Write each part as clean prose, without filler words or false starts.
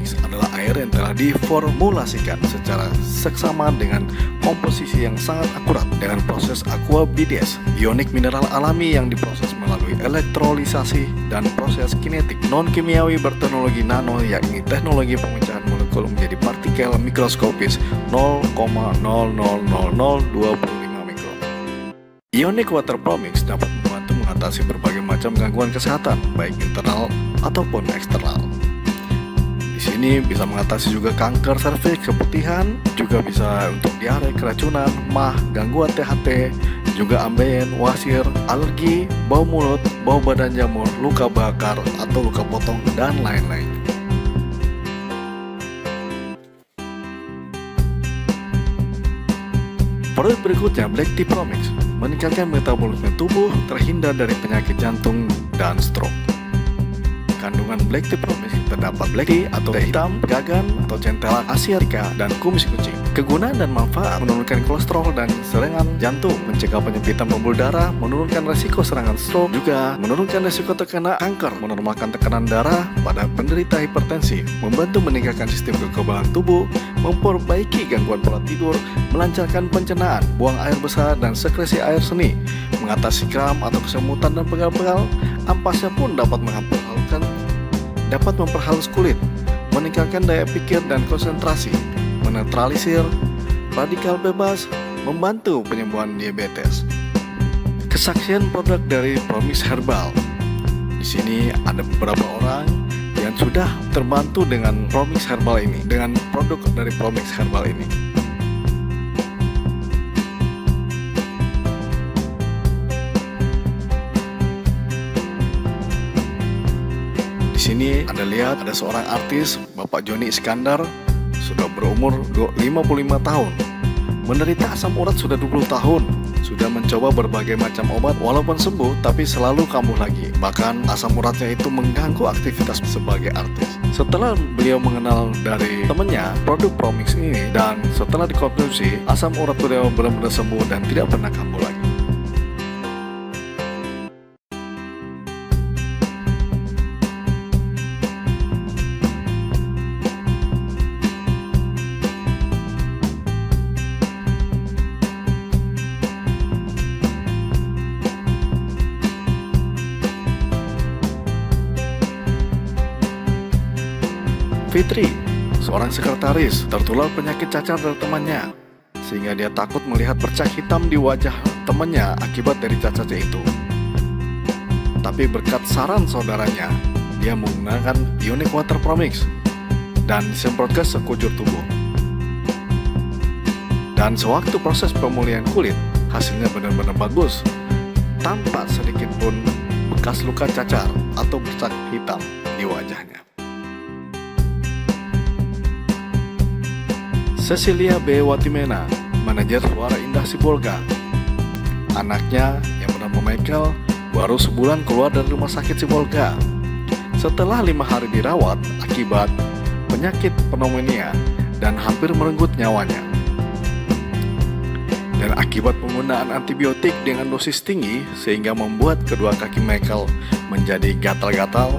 Premix adalah air yang telah diformulasikan secara seksama dengan komposisi yang sangat akurat dengan proses aqua BDS, ionik mineral alami yang diproses melalui elektrolisasi dan proses kinetik non-kimiawi berteknologi nano, yakni teknologi pemecahan molekul menjadi partikel mikroskopis 0,0000025 mikron. Ionic Water Premix dapat membantu mengatasi berbagai macam gangguan kesehatan, baik internal ataupun eksternal. Di sini bisa mengatasi juga kanker serviks, keputihan, juga bisa untuk diare, keracunan, MAH, gangguan THT, juga ambeien, wasir, alergi, bau mulut, bau badan jamur, luka bakar atau luka potong, dan lain-lain. Produk berikutnya, Black Tea Premix, meningkatkan metabolisme tubuh, terhindar dari penyakit jantung dan stroke. Kandungan Black Tea Premix terdapat black tea atau teh hitam, gagan atau centella asiatica, dan kumis kucing. Kegunaan dan manfaat: menurunkan kolesterol dan serangan jantung, mencegah penyempitan pembuluh darah, menurunkan resiko serangan stroke, juga menurunkan resiko terkena kanker, menormalkan tekanan darah pada penderita hipertensi, membantu meningkatkan sistem kekebalan tubuh, memperbaiki gangguan pola tidur, melancarkan pencernaan, buang air besar dan sekresi air seni, mengatasi kram atau kesemutan dan pegal-pegal. Ampasnya pun dapat memperhalus kulit, meningkatkan daya pikir dan konsentrasi, menetralisir radikal bebas, membantu penyembuhan diabetes. Kesaksian produk dari Premix Herbal. Di sini ada beberapa orang yang sudah terbantu dengan Premix Herbal ini, dengan produk dari Premix Herbal ini. Di sini Anda lihat ada seorang artis, Bapak Joni Iskandar, sudah berumur 55 tahun. Menderita asam urat sudah 20 tahun. Sudah mencoba berbagai macam obat, walaupun sembuh tapi selalu kambuh lagi. Bahkan asam uratnya itu mengganggu aktivitas sebagai artis. Setelah beliau mengenal dari temannya produk Premix ini, dan setelah dikonsumsi, asam urat beliau benar-benar sembuh dan tidak pernah kambuh lagi. Fitri, seorang sekretaris, tertular penyakit cacar dari temannya, sehingga dia takut melihat bercak hitam di wajah temannya akibat dari cacatnya itu. Tapi berkat saran saudaranya, dia menggunakan Ionic Water Premix dan disemprot ke sekujur tubuh. Dan sewaktu proses pemulihan kulit, hasilnya benar-benar bagus, tanpa sedikit pun bekas luka cacar atau bercak hitam di wajahnya. Cecilia B. Watimena, manajer Suara Indah Sibolga. Anaknya yang bernama Michael baru sebulan keluar dari rumah sakit Sibolga setelah 5 hari dirawat akibat penyakit pneumonia dan hampir merenggut nyawanya. Dan akibat penggunaan antibiotik dengan dosis tinggi sehingga membuat kedua kaki Michael menjadi gatal-gatal,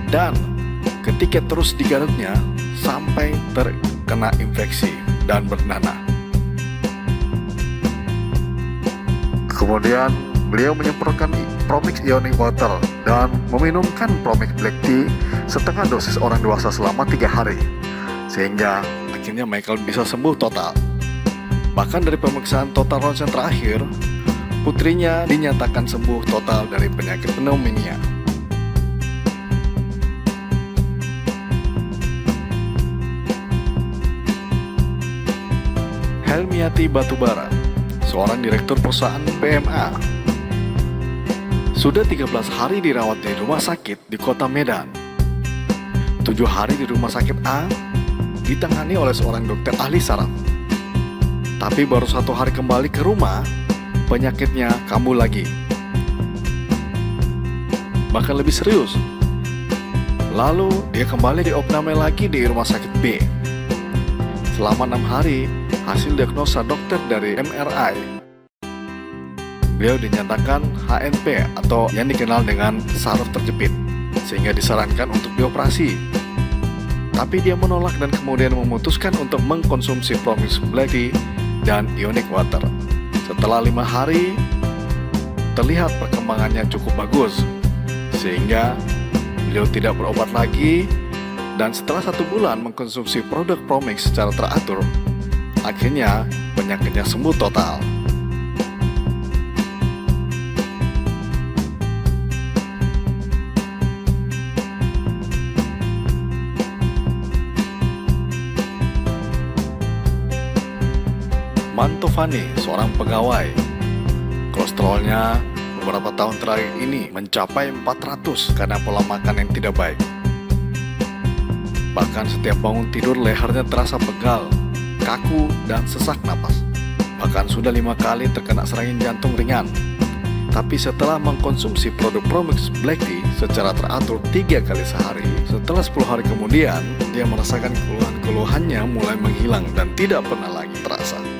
dan ketika terus digaruknya sampai terkena infeksi dan bernanah. Kemudian beliau menyemprotkan Premix Ionic Water dan meminumkan Premix Black Tea setengah dosis orang dewasa selama 3 hari, sehingga akhirnya Michael bisa sembuh total. Bahkan dari pemeriksaan total ronsen terakhir, putrinya dinyatakan sembuh total dari penyakit pneumonia. Helmiati Batubara, seorang direktur perusahaan PMA, sudah 13 hari dirawat di rumah sakit di kota Medan. 7 hari di rumah sakit A ditangani oleh seorang dokter ahli saraf. Tapi baru 1 hari kembali ke rumah, penyakitnya kambuh lagi. Bahkan lebih serius. Lalu dia kembali diopname lagi di rumah sakit B. Selama 6 hari, hasil diagnosa dokter dari MRI, beliau dinyatakan HNP atau yang dikenal dengan saraf terjepit, sehingga disarankan untuk dioperasi. Tapi dia menolak dan kemudian memutuskan untuk mengkonsumsi Promix Black Tea dan Ionic Water. Setelah 5 hari, terlihat perkembangannya cukup bagus, sehingga beliau tidak berobat lagi. Dan setelah 1 bulan mengkonsumsi produk Promix secara teratur, akhirnya penyakitnya sembuh total. Mantovani, seorang pegawai, kolesterolnya beberapa tahun terakhir ini mencapai 400 karena pola makan yang tidak baik. Bahkan setiap bangun tidur lehernya terasa pegal, kaku, dan sesak napas. Bahkan sudah 5 kali terkena serangan jantung ringan. Tapi setelah mengkonsumsi produk Promix Black Tea secara teratur 3 kali sehari, setelah 10 hari kemudian, dia merasakan keluhan-keluhannya mulai menghilang dan tidak pernah lagi terasa.